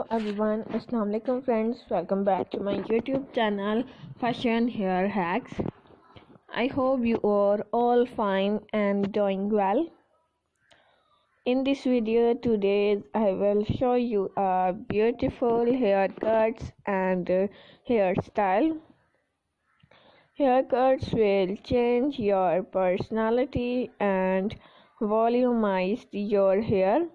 Hello everyone, Assalamualaikum friends. Welcome back to my YouTube channel Fashion Hair Hacks. I hope you are all fine and doing well. In this video today I will show you a beautiful haircuts and hairstyle. Haircuts will change your personality and volumize your hair.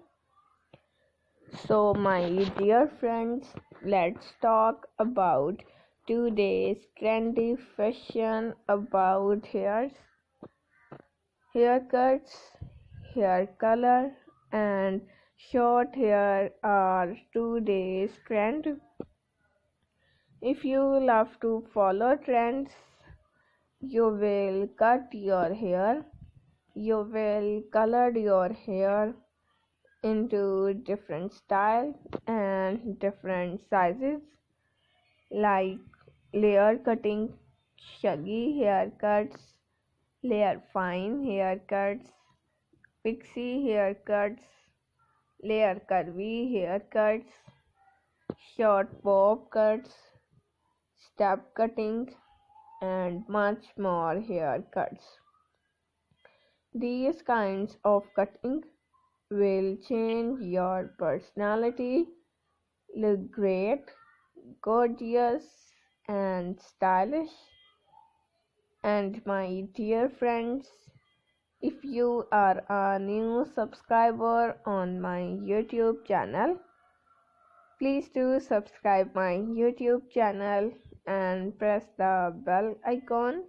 So, my dear friends, let's talk about today's trendy fashion about haircuts, hair color, and short hair are today's trend. If you love to follow trends, you will cut your hair, you will color your hair into different styles and different sizes like layer cutting, shaggy haircuts, layer fine haircuts, pixie haircuts, layer curvy haircuts, short bob cuts, step cutting, and much more haircuts. These kinds of cutting will change your personality, look great, gorgeous, and stylish. And my dear friends, if you are a new subscriber on my YouTube channel, please do subscribe my YouTube channel and press the bell icon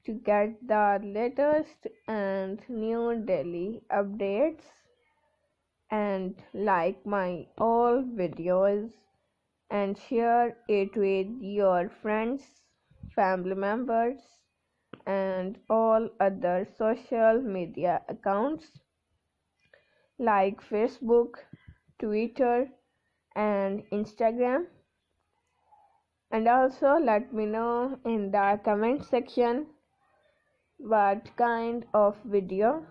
to get the latest and new daily updates, and like my all videos and share it with your friends, family members, and all other social media accounts like Facebook, Twitter, and Instagram. And also let me know in the comment section what kind of video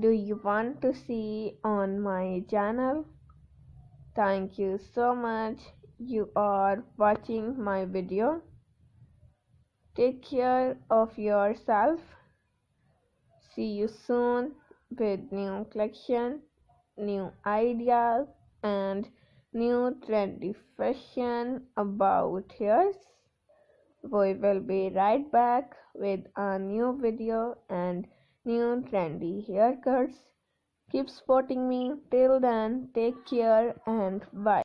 do you want to see on my channel. Thank you so much you are watching my video. Take care of yourself. See you soon with new collection, new ideas, and new trendy fashion about hairs. We will be right back with a new video and new trendy haircuts. Keep supporting me. Till then, take care and bye.